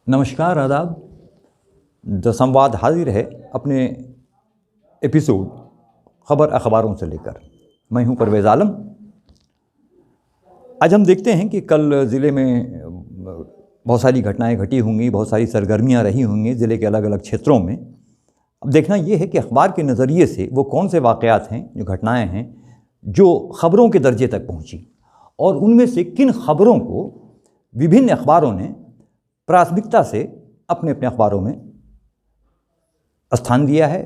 नमस्कार, आदाब। द संवाद हाजिर है अपने एपिसोड ख़बर अखबारों से लेकर। मैं हूं परवेज़ आलम। आज हम देखते हैं कि कल ज़िले में बहुत सारी घटनाएं घटी होंगी, बहुत सारी सरगर्मियां रही होंगी ज़िले के अलग अलग क्षेत्रों में। अब देखना ये है कि अखबार के नज़रिए से वो कौन से वाक़यात हैं, जो घटनाएं हैं, जो ख़बरों के दर्जे तक पहुंची, और उनमें से किन ख़बरों को विभिन्न अखबारों ने प्राथमिकता से अपने अपने अखबारों में स्थान दिया है,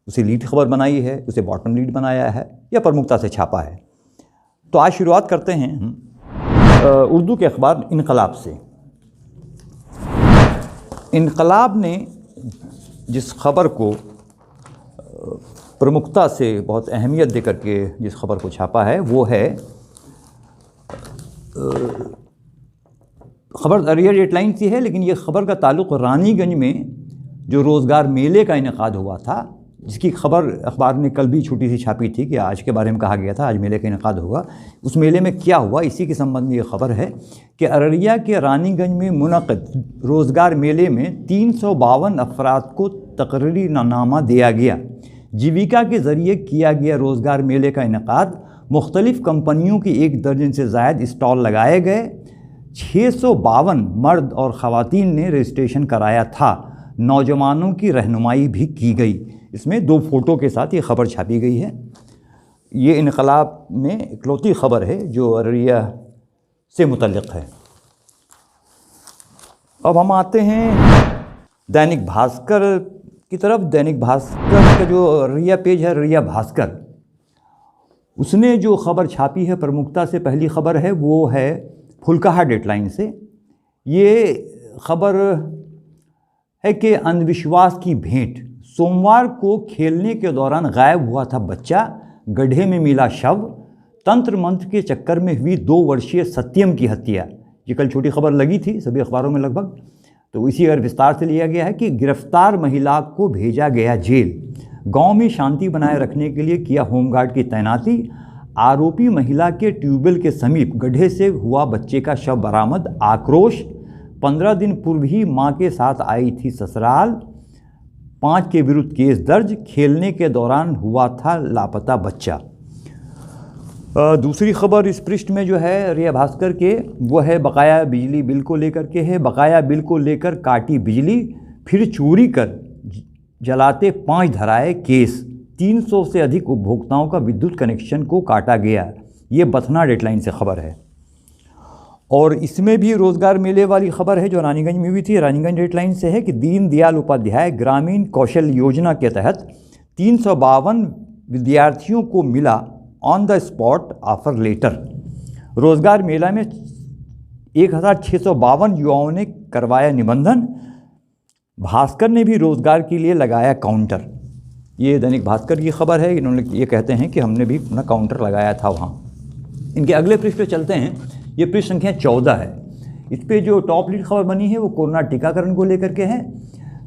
उसे लीड खबर बनाई है, उसे बॉटम लीड बनाया है या प्रमुखता से छापा है। तो आज शुरुआत करते हैं उर्दू के अखबार इनकलाब से। इनकलाब ने जिस खबर को प्रमुखता से बहुत अहमियत देकर के जिस खबर को छापा है वो है खबर अररिया डेडलाइन से है, लेकिन ये खबर का ताल्लुक़ रानीगंज में जो रोज़गार मेले का इनेकाद हुआ था, जिसकी खबर अखबार ने कल भी छोटी सी छापी थी कि आज के बारे में कहा गया था, आज मेले का इनेकाद होगा। उस मेले में क्या हुआ, इसी के संबंध में ये खबर है कि अररिया के रानीगंज में मुनक़िद रोज़गार मेले में 352 अफराद को तकरीरी नामा दिया गया। जीविका के ज़रिए किया गया रोज़गार मेले का इनेकाद। मुख्तलिफ़ कंपनियों की 1 दर्जन से ज़ायद स्टॉल लगाए गए। 652 मर्द और ख़वातीन ने रजिस्ट्रेशन कराया था। नौजवानों की रहनुमाई भी की गई। इसमें 2 फ़ोटो के साथ ये खबर छापी गई है। ये इनकलाब में इकलौती खबर है जो अररिया से मुतल्लिक़ है। अब हम आते हैं दैनिक भास्कर की तरफ। दैनिक भास्कर का जो अररिया पेज है, अररिया भास्कर, उसने जो खबर छापी है प्रमुखता से, पहली खबर है वो है फुलकाहा डेडलाइन से। ये खबर है कि अंधविश्वास की भेंट। सोमवार को खेलने के दौरान गायब हुआ था बच्चा, गड्ढे में मिला शव। तंत्र मंत्र के चक्कर में हुई 2 वर्षीय सत्यम की हत्या। ये कल छोटी खबर लगी थी सभी अखबारों में लगभग, तो इसी अगर विस्तार से लिया गया है कि गिरफ्तार महिला को भेजा गया जेल। गांव में शांति बनाए रखने के लिए किया होमगार्ड की तैनाती। आरोपी महिला के ट्यूबवेल के समीप गड्ढे से हुआ बच्चे का शव बरामद। आक्रोश। 15 दिन पूर्व ही मां के साथ आई थी ससुराल। 5 के विरुद्ध केस दर्ज। खेलने के दौरान हुआ था लापता बच्चा। दूसरी खबर इस पृष्ठ में जो है अररिया भास्कर के, वो है बकाया बिजली बिल को लेकर के है। बकाया बिल को लेकर काटी बिजली, फिर चोरी कर जलाते 5 धराए केस। 300 से अधिक उपभोक्ताओं का विद्युत कनेक्शन को काटा गया। ये बथना डेडलाइन से खबर है। और इसमें भी रोज़गार मेले वाली खबर है जो रानीगंज में हुई थी। रानीगंज डेडलाइन से है कि दीनदयाल उपाध्याय ग्रामीण कौशल योजना के तहत 352 विद्यार्थियों को मिला on the spot offer letter. रोज़गार मेला में 1652 युवाओं ने करवाया निबंधन। भास्कर ने भी रोज़गार के लिए लगाया काउंटर। ये दैनिक भास्कर की खबर है। इन्होंने ये कहते हैं कि हमने भी अपना काउंटर लगाया था वहाँ। इनके अगले पृष्ठ पे चलते हैं। ये पृष्ठ संख्या 14 है। इस पे जो टॉप लीड खबर बनी है वो कोरोना टीकाकरण को लेकर के है।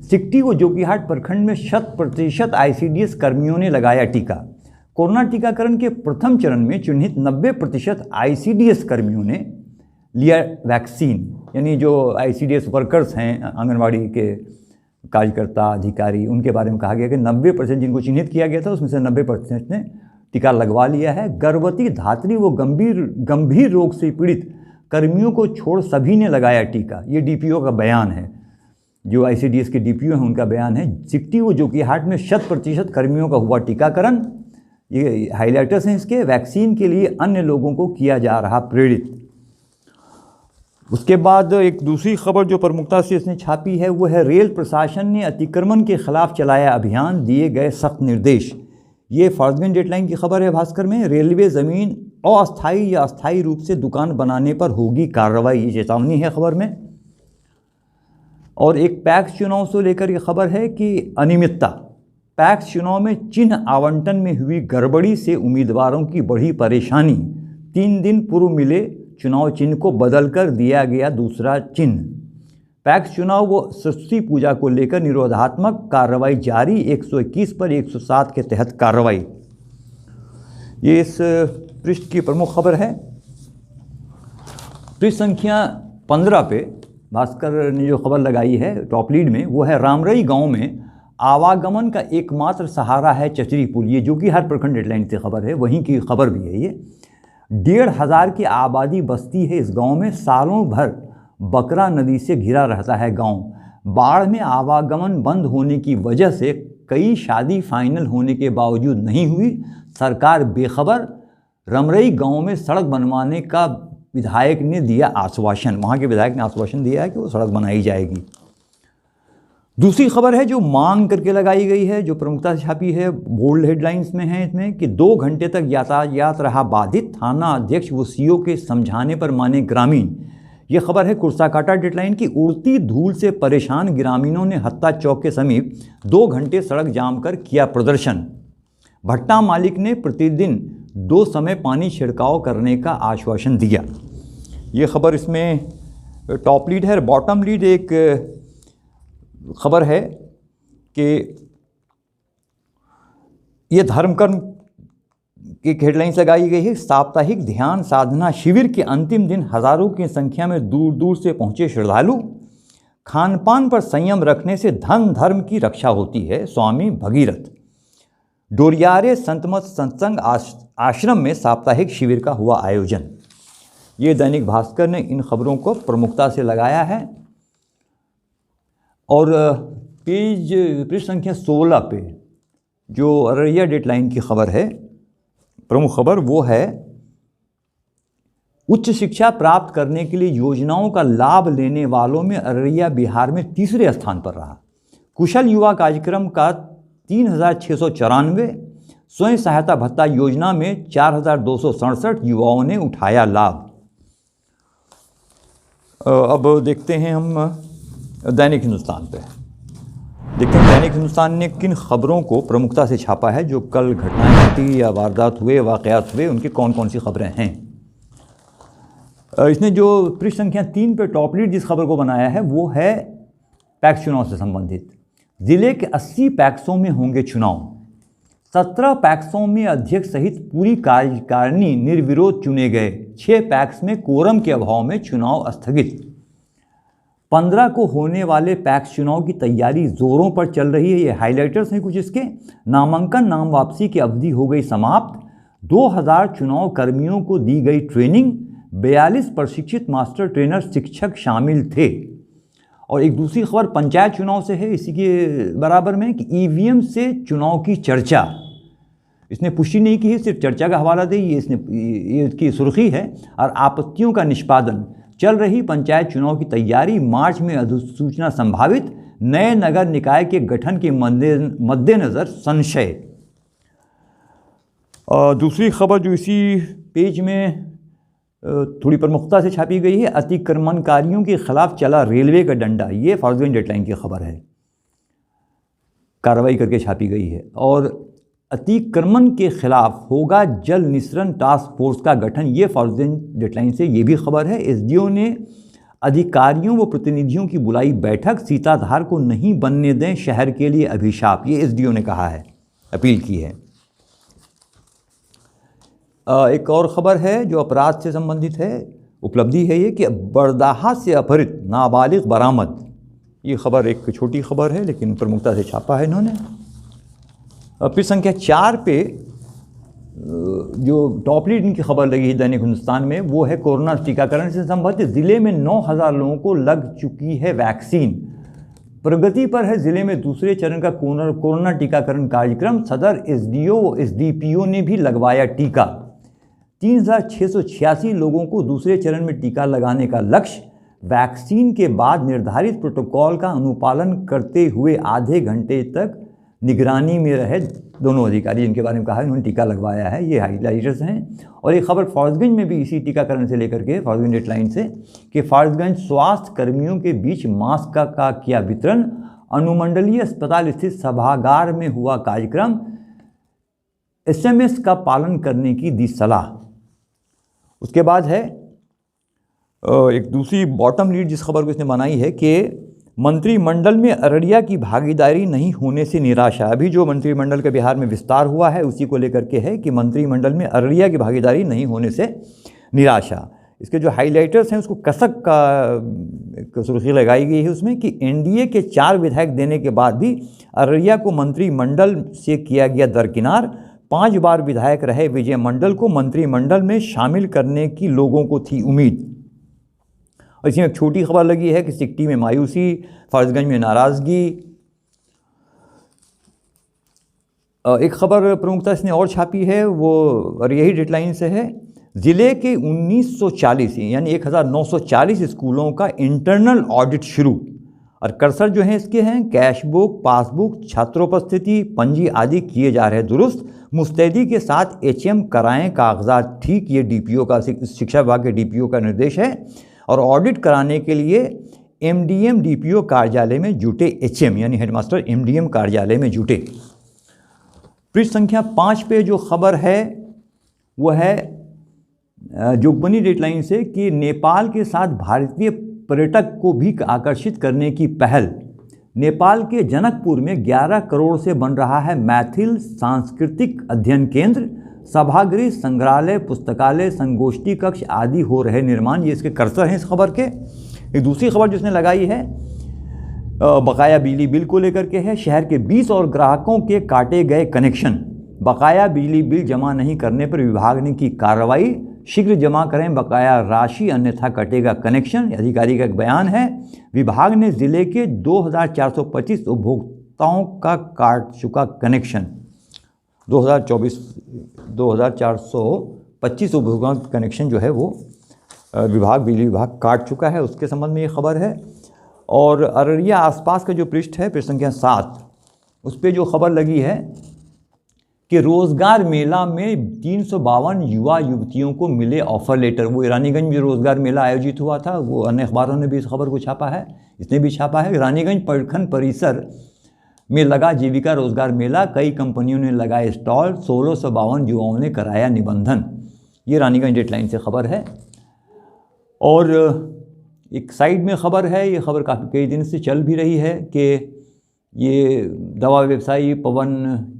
सिकटी व जोकीहाट प्रखंड में 100% ICDS कर्मियों ने लगाया टीका। कोरोना टीकाकरण के प्रथम चरण में चिन्हित 90% ICDS कर्मियों ने लिया वैक्सीन। यानी जो ICDS वर्कर्स हैं, आंगनवाड़ी के कार्यकर्ता अधिकारी, उनके बारे में कहा गया कि 90% जिनको चिन्हित किया गया था उसमें से 90% ने टीका लगवा लिया है। गर्भवती, धात्री व गंभीर रोग से पीड़ित कर्मियों को छोड़ सभी ने लगाया टीका। ये DPO का बयान है, जो ICDS के DPO हैं उनका बयान है। सिकटी व जोकीहाट में 100% कर्मियों का हुआ टीकाकरण। ये हाईलाइटर्स हैं इसके। वैक्सीन के लिए अन्य लोगों को किया जा रहा प्रेरित। उसके बाद एक दूसरी खबर जो प्रमुखता से इसने छापी है वो है रेल प्रशासन ने अतिक्रमण के खिलाफ चलाया अभियान, दिए गए सख्त निर्देश। ये फॉर्सगंज डेडलाइन की खबर है भास्कर में। रेलवे ज़मीन अस्थायी या अस्थायी रूप से दुकान बनाने पर होगी कार्रवाई, ये चेतावनी है खबर में। और एक पैक्स चुनाव से लेकर ये खबर है कि अनियमितता। पैक्स चुनाव में चिन्ह आवंटन में हुई गड़बड़ी से उम्मीदवारों की बढ़ी परेशानी। 3 दिन पूर्व मिले चुनाव चिन्ह को बदलकर दिया गया दूसरा चिन्ह। पैक्स चुनाव व सरस्वती पूजा को लेकर निरोधात्मक कार्रवाई जारी। 121 पर 107 के तहत कार्रवाई। ये इस पृष्ठ की प्रमुख खबर है। पृष्ठ संख्या 15 पे भास्कर ने जो खबर लगाई है टॉप लीड में, वो है रामरई गांव में आवागमन का एकमात्र सहारा है चचरी पुल। ये जो कि हर प्रखंड हेडलाइन से खबर है, वहीं की खबर भी है ये। 1,500 की आबादी बसती है इस गांव में। सालों भर बकरा नदी से घिरा रहता है गांव। बाढ़ में आवागमन बंद होने की वजह से कई शादी फाइनल होने के बावजूद नहीं हुई। सरकार बेखबर। रमरई गांव में सड़क बनवाने का विधायक ने दिया आश्वासन। वहाँ के विधायक ने आश्वासन दिया है कि वो सड़क बनाई जाएगी। दूसरी खबर है जो मांग करके लगाई गई है, जो प्रमुखता से छापी है, बोल्ड हेडलाइंस में है इसमें कि 2 घंटे तक यातायात रहा बाधित। थाना अध्यक्ष व सीओ के समझाने पर माने ग्रामीण। ये खबर है कुर्साकाटा हेडलाइन की। उड़ती धूल से परेशान ग्रामीणों ने हत्ता चौक के समीप 2 घंटे सड़क जाम कर किया प्रदर्शन। भट्टा मालिक ने प्रतिदिन 2 समय पानी छिड़काव करने का आश्वासन दिया। ये खबर इसमें टॉप लीड है। बॉटम लीड एक खबर है कि ये धर्मकर्म की हेडलाइंस लगाई गई है। साप्ताहिक ध्यान साधना शिविर के अंतिम दिन हजारों की संख्या में दूर दूर से पहुंचे श्रद्धालु। खान पान पर संयम रखने से धन धर्म की रक्षा होती है, स्वामी भगीरथ। डोरियारे संतमत सत्संग आश्रम में साप्ताहिक शिविर का हुआ आयोजन। ये दैनिक भास्कर ने इन खबरों को प्रमुखता से लगाया है। और पृष्ठ संख्या 16 पे जो अररिया डेडलाइन की खबर है, प्रमुख खबर, वो है उच्च शिक्षा प्राप्त करने के लिए योजनाओं का लाभ लेने वालों में अररिया बिहार में तीसरे स्थान पर रहा। कुशल युवा कार्यक्रम का 3,694, स्वयं सहायता भत्ता योजना में 4,267 युवाओं ने उठाया लाभ। अब देखते हैं हम दैनिक हिंदुस्तान पे। देखते हैं दैनिक हिंदुस्तान ने किन खबरों को प्रमुखता से छापा है, जो कल घटनाएं घटी या वारदात हुए, वाक़यात हुए, उनकी कौन कौन सी खबरें हैं। इसने जो पृष्ठ संख्या 3 पे टॉप लीड जिस खबर को बनाया है वो है पैक्स चुनाव से संबंधित। जिले के 80 पैक्सों में होंगे चुनाव। 17 पैक्सों में अध्यक्ष सहित पूरी कार्यकारिणी निर्विरोध चुने गए। 6 पैक्स में कोरम के अभाव में चुनाव स्थगित। 15 को होने वाले पैक्स चुनाव की तैयारी जोरों पर चल रही है। ये हाइलाइटर्स हैं कुछ इसके। नामांकन नाम वापसी की अवधि हो गई समाप्त। 2000 चुनाव कर्मियों को दी गई ट्रेनिंग। 42 प्रशिक्षित मास्टर ट्रेनर शिक्षक शामिल थे। और एक दूसरी खबर पंचायत चुनाव से है इसी के बराबर में कि ईवीएम से चुनाव की चर्चा। इसने पुष्टि नहीं की है, सिर्फ चर्चा का हवाला दी। ये इसकी सुर्खी है। और आपत्तियों का निष्पादन। चल रही पंचायत चुनाव की तैयारी। मार्च में अधिसूचना संभावित। नए नगर निकाय के गठन के मद्देनजर संशय। दूसरी खबर जो इसी पेज में थोड़ी प्रमुखता से छापी गई है, अतिक्रमणकारियों के खिलाफ चला रेलवे का डंडा। ये फॉर्सगंज डेडलाइन की खबर है, कार्रवाई करके छापी गई है। और अतिक्रमण के खिलाफ होगा जल निस्सरण टास्क फोर्स का गठन। ये फॉर्सगंज डेडलाइन से ये भी खबर है। एसडीओ ने अधिकारियों व प्रतिनिधियों की बुलाई बैठक। सीताधार को नहीं बनने दें शहर के लिए अभिशाप। ये एसडीओ ने कहा है, अपील की है। एक और ख़बर है जो अपराध से संबंधित है, उपलब्धि है ये कि बरदाहा से अपहरित नाबालिग बरामद। ये खबर एक छोटी खबर है लेकिन प्रमुखता से छापा है इन्होंने। फिर संख्या 4 पे जो टॉप लीड इनकी खबर लगी है दैनिक हिंदुस्तान में, वो है कोरोना टीकाकरण से संबंधित। ज़िले में 9,000 लोगों को लग चुकी है वैक्सीन। प्रगति पर है ज़िले में दूसरे चरण का कोरोना टीकाकरण कार्यक्रम। सदर एसडीओ व एसडीपीओ ने भी लगवाया टीका। 3,686 लोगों को दूसरे चरण में टीका लगाने का लक्ष्य। वैक्सीन के बाद निर्धारित प्रोटोकॉल का अनुपालन करते हुए आधे घंटे तक निगरानी में रहे दोनों अधिकारी, जिनके बारे में कहा है उन्होंने टीका लगवाया है। ये हाइलाइटर्स हैं। और एक खबर फॉर्सगंज में भी इसी टीकाकरण से लेकर के, फॉर्सगंज डेडलाइन से, कि फॉर्सगंज स्वास्थ्य कर्मियों के बीच मास्क का किया वितरण। अनुमंडलीय अस्पताल स्थित सभागार में हुआ कार्यक्रम। एसएमएस का पालन करने की दी सलाह। उसके बाद है एक दूसरी बॉटम लीड जिस खबर को इसने बनाई है कि मंत्रिमंडल में अररिया की भागीदारी नहीं होने से निराशा। अभी जो मंत्रिमंडल का बिहार में विस्तार हुआ है उसी को लेकर के है कि मंत्रिमंडल में अररिया की भागीदारी नहीं होने से निराशा। इसके जो हाइलाइटर्स हैं उसको कसक का सुर्खी लगाई गई है उसमें कि एनडीए के 4 विधायक देने के बाद भी अररिया को मंत्रिमंडल से किया गया दरकिनार। 5 बार विधायक रहे विजय मंडल को मंत्रिमंडल में शामिल करने की लोगों को थी उम्मीद। और इसमें एक छोटी खबर लगी है कि सिकटी में मायूसी, फर्जगंज में नाराज़गी। एक खबर प्रमुखता इसने और छापी है वो, और यही डेडलाइन से है, ज़िले के 1940 यानी 1940 स्कूलों का इंटरनल ऑडिट शुरू। और कर्सर जो हैं इसके हैं कैश बुक, पासबुक, छात्रोपस्थिति, पंजी आदि किए जा रहे दुरुस्त। मुस्तैदी के साथ एचएम कराएं कागजात ठीक, ये डीपीओ का, शिक्षा विभाग के डीपीओ का निर्देश है। और ऑडिट कराने के लिए एमडीएम डीपीओ कार्यालय में जुटे एचएम यानी हेडमास्टर एमडीएम कार्यालय में जुटे। पृष्ठ संख्या 5 पे जो खबर है वो है जो बनी डेडलाइन से कि नेपाल के साथ भारतीय पर्यटक को भी आकर्षित करने की पहल। नेपाल के जनकपुर में 11 करोड़ से बन रहा है मैथिल सांस्कृतिक अध्ययन केंद्र। सभागृह, संग्रहालय, पुस्तकालय, संगोष्ठी कक्ष आदि हो रहे निर्माण। ये इसके कर्सर हैं इस खबर के। एक दूसरी खबर जिसने लगाई है बकाया बिजली बिल को लेकर के है। शहर के 20 और ग्राहकों के काटे गए कनेक्शन। बकाया बिजली बिल जमा नहीं करने पर विभाग ने की कार्रवाई। शीघ्र जमा करें बकाया राशि अन्यथा कटेगा कनेक्शन, अधिकारी का एक बयान है। विभाग ने जिले के 2425 उपभोक्ताओं का काट चुका कनेक्शन। 2425 उपभोक्ताओं का कनेक्शन जो है वो बिजली विभाग काट चुका है, उसके संबंध में ये खबर है। और अररिया आसपास का जो पृष्ठ है, पृष्ठ संख्या 7, उस पर जो खबर लगी है कि रोज़गार मेला में 352 युवा युवतियों को मिले ऑफर लेटर। वो रानीगंज में रोज़गार मेला आयोजित हुआ था, वो अन्य अखबारों ने भी इस खबर को छापा है, इसने भी छापा है। रानीगंज प्रखंड परिसर में लगा जीविका रोज़गार मेला, कई कंपनियों ने लगाए स्टॉल, 1652 युवाओं ने कराया निबंधन। ये रानीगंज डेडलाइन से खबर है। और एक साइड में खबर है, ये खबर काफ़ी कई दिन से चल भी रही है कि ये दवा व्यवसायी पवन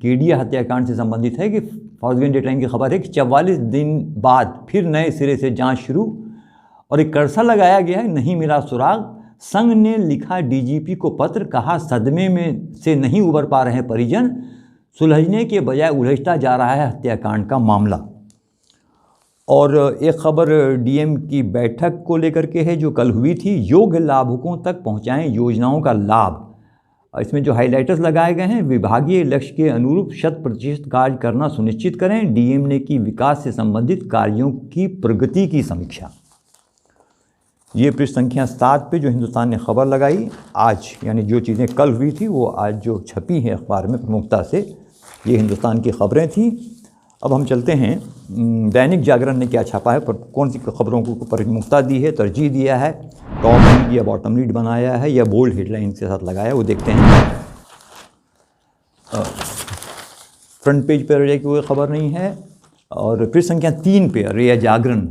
केडिया हत्याकांड से संबंधित है कि फर्जगंज डेडलाइन की खबर है कि 44 दिन बाद फिर नए सिरे से जांच शुरू। और एक कर्सर लगाया गया है, नहीं मिला सुराग। संघ ने लिखा डीजीपी को पत्र, कहा सदमे में से नहीं उबर पा रहे परिजन, सुलझने के बजाय उलझता जा रहा है हत्याकांड का मामला। और एक खबर डीएम की बैठक को लेकर के है जो कल हुई थी। योग्य लाभुकों तक पहुंचाएं योजनाओं का लाभ। इसमें जो हाइलाइटर्स लगाए गए हैं, विभागीय लक्ष्य के अनुरूप 100% कार्य करना सुनिश्चित करें। डीएम ने की विकास से संबंधित कार्यों की प्रगति की समीक्षा। ये पृष्ठ संख्या 7 पे जो हिंदुस्तान ने खबर लगाई आज, यानी जो चीज़ें कल हुई थी वो आज जो छपी हैं अखबार में प्रमुखता से, ये हिंदुस्तान की खबरें थी। अब हम चलते हैं दैनिक जागरण ने क्या छापा है, पर कौन सी खबरों को प्रमुखता दी है, तरजीह दिया है, टॉप लीड या बॉटम लीड बनाया है या बोल्ड हेडलाइन के साथ लगाया है, वो देखते हैं। फ्रंट पेज पर अररिया की कोई खबर नहीं है। और पृष्ठ संख्या 3 पे अररिया जागरण,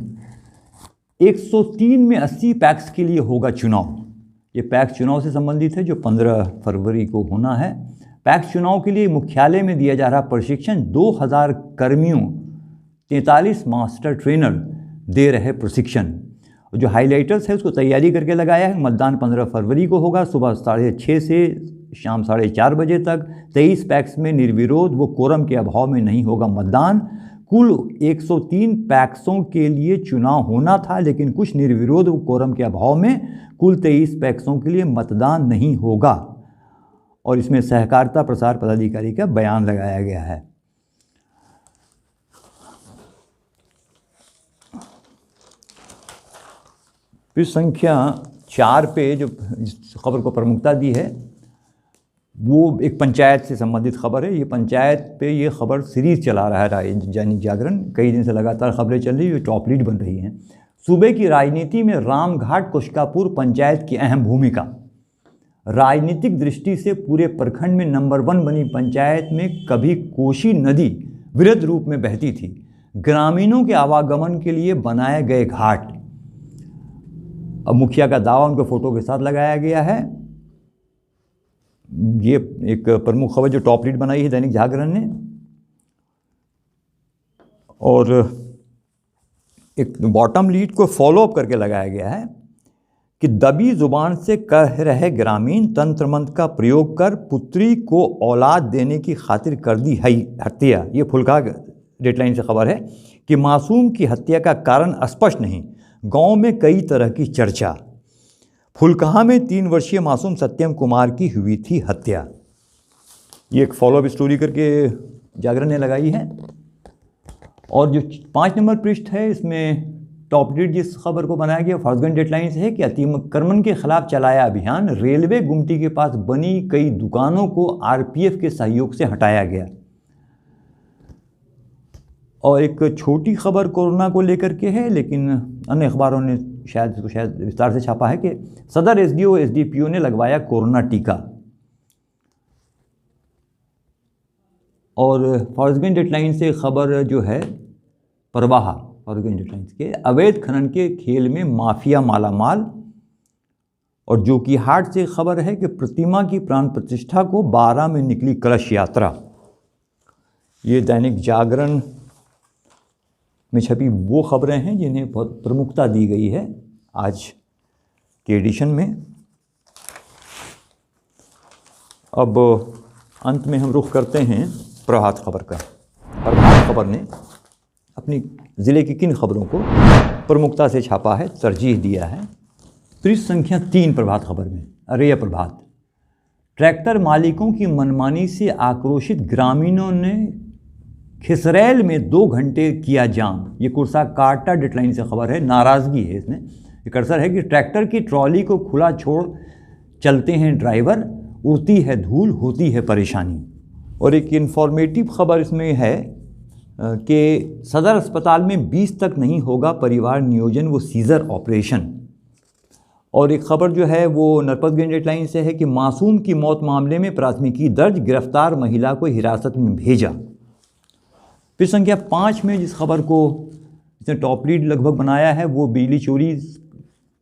103 में 80 पैक्स के लिए होगा चुनाव। ये पैक्स चुनाव से संबंधित है जो 15 फरवरी को होना है। पैक्स चुनाव के लिए मुख्यालय में दिया जा रहा प्रशिक्षण, 2000 कर्मियों, 43 मास्टर ट्रेनर दे रहे प्रशिक्षण। जो हाइलाइटर्स है उसको तैयारी करके लगाया है। मतदान 15 फरवरी को होगा, सुबह 6:30 से शाम 4:30 बजे तक। 23 पैक्स में निर्विरोध व कोरम के अभाव में नहीं होगा मतदान। कुल 103 पैक्सों के लिए चुनाव होना था, लेकिन कुछ निर्विरोध व कोरम के अभाव में कुल 23 पैक्सों के लिए मतदान नहीं होगा। और इसमें सहकारिता प्रसार पदाधिकारी का बयान लगाया गया है। पृष्ठ संख्या 4 पे जो खबर को प्रमुखता दी है वो एक पंचायत से संबंधित खबर है। ये पंचायत पे ये खबर सीरीज चला रहा है दैनिक जागरण, कई दिन से लगातार खबरें चल रही है, टॉप लीड बन रही हैं। सूबे की राजनीति में रामघाट कुशकापुर पंचायत की अहम भूमिका। राजनीतिक दृष्टि से पूरे प्रखंड में नंबर 1 बनी पंचायत में कभी कोसी नदी वृहद रूप में बहती थी। ग्रामीणों के आवागमन के लिए बनाए गए घाट। अब मुखिया का दावा उनके फोटो के साथ लगाया गया है। ये एक प्रमुख खबर जो टॉप लीड बनाई है दैनिक जागरण ने। और एक बॉटम लीड को फॉलो अप करके लगाया गया है कि दबी जुबान से कह रहे ग्रामीण तंत्र मंत्र का प्रयोग कर पुत्री को औलाद देने की खातिर कर दी है हत्या। ये फुल्का डेडलाइन से खबर है कि मासूम की हत्या का कारण स्पष्ट नहीं, गांव में कई तरह की चर्चा। फुलकहा में 3 वर्षीय मासूम सत्यम कुमार की हुई थी हत्या। ये एक फॉलोअप स्टोरी करके जागरण ने लगाई है। और जो 5 नंबर पृष्ठ है, इसमें टॉप लीड जिस खबर को बनाया गया फर्जगंज डेडलाइन से है कि अतिक्रमण के खिलाफ चलाया अभियान, रेलवे गुमटी के पास बनी कई दुकानों को आरपीएफ के सहयोग से हटाया गया। और एक छोटी खबर कोरोना को लेकर के है, लेकिन अन्य अखबारों ने शायद विस्तार से छापा है कि सदर एसडीओ एसडीपीओ ने लगवाया कोरोना टीका। और फर्जगंज डेडलाइन से खबर जो है प्रवाह फर्जगंज डेडलाइन के अवैध खनन के खेल में माफिया मालामाल। और जो कि हाट से खबर है कि प्रतिमा की प्राण प्रतिष्ठा को 12 में निकली कलश यात्रा। ये दैनिक जागरण में छपी वो खबरें हैं जिन्हें बहुत प्रमुखता दी गई है आज के एडिशन में। अब अंत में हम रुख करते हैं प्रभात खबर का। प्रभात खबर ने अपनी ज़िले की किन खबरों को प्रमुखता से छापा है, तरजीह दिया है। पृष्ठ संख्या 3 प्रभात खबर में, अरे प्रभात, ट्रैक्टर मालिकों की मनमानी से आक्रोशित ग्रामीणों ने खिसरैल में 2 घंटे किया जाम। ये कुर्सा काटा डेडलाइन से खबर है, नाराज़गी है इसमें। ये कर्सर है कि ट्रैक्टर की ट्रॉली को खुला छोड़ चलते हैं ड्राइवर, उड़ती है धूल, होती है परेशानी। और एक इन्फॉर्मेटिव खबर इसमें है कि सदर अस्पताल में 20 तक नहीं होगा परिवार नियोजन व सीजर ऑपरेशन। और एक खबर जो है वो नरपतगंज डेडलाइन से है कि मासूम की मौत मामले में प्राथमिकी दर्ज, गिरफ्तार महिला को हिरासत में भेजा। फिर संख्या 5 में जिस खबर को इसने टॉप लीड लगभग बनाया है वो बिजली चोरी,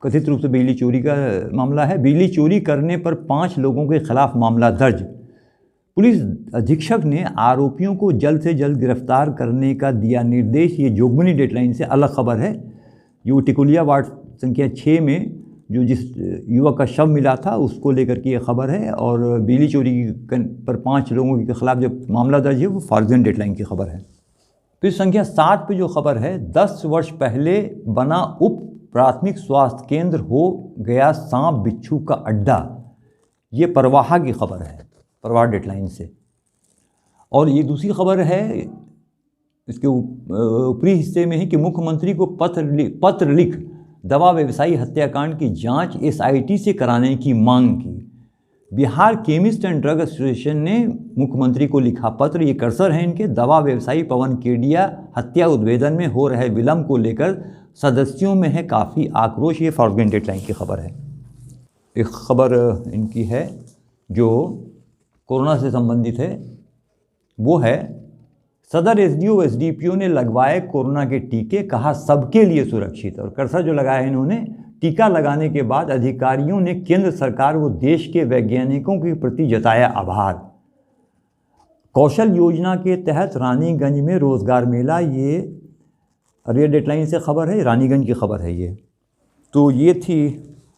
कथित रूप से बिजली चोरी का मामला है। बिजली चोरी करने पर 5 लोगों के खिलाफ मामला दर्ज। पुलिस अधीक्षक ने आरोपियों को जल्द से जल्द गिरफ्तार करने का दिया निर्देश। ये जोगबनी डेडलाइन से अलग खबर है। ये टिकुलिया वार्ड संख्या 6 में जो जिस युवक का शव मिला था उसको लेकर के ये खबर है। और बिजली चोरी पर 5 लोगों के खिलाफ जो मामला दर्ज है वो फर्जगंज डेडलाइन की खबर है। फिर संख्या 7 पे जो खबर है, 10 वर्ष पहले बना उप प्राथमिक स्वास्थ्य केंद्र हो गया सांप बिच्छू का अड्डा। ये परवाह की खबर है, परवाह डेडलाइन से। और ये दूसरी खबर है इसके ऊपरी हिस्से में है कि मुख्यमंत्री को पत्र लिख दवा व्यवसायी हत्याकांड की जांच एसआईटी से कराने की मांग की। Bihar chemist and drug association ने मुख्यमंत्री को लिखा पत्र। ये कर्सर है इनके। दवा व्यवसायी पवन केडिया हत्या उद्भेदन में हो रहे विलंब को लेकर सदस्यों में है काफ़ी आक्रोश। ये फर्जगंज डेडलाइन की खबर है। एक खबर इनकी है जो कोरोना से संबंधित है, वो है सदर एसडीओ एसडीपीओ ने लगवाए कोरोना के टीके, कहा सबके लिए सुरक्षित। और कर्सर जो लगाया है इन्होंने, टीका लगाने के बाद अधिकारियों ने केंद्र सरकार व देश के वैज्ञानिकों के प्रति जताया आभार। कौशल योजना के तहत रानीगंज में रोजगार मेला, ये अरे डेडलाइन से खबर है, रानीगंज की खबर है ये। तो ये थी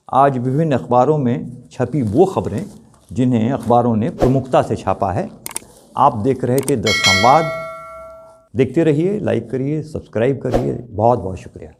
आज विभिन्न अखबारों में छपी वो खबरें जिन्हें अखबारों ने प्रमुखता से छापा है। आप देख रहे थे द संवाद। देखते रहिए, लाइक करिए, सब्सक्राइब करिए। बहुत बहुत शुक्रिया।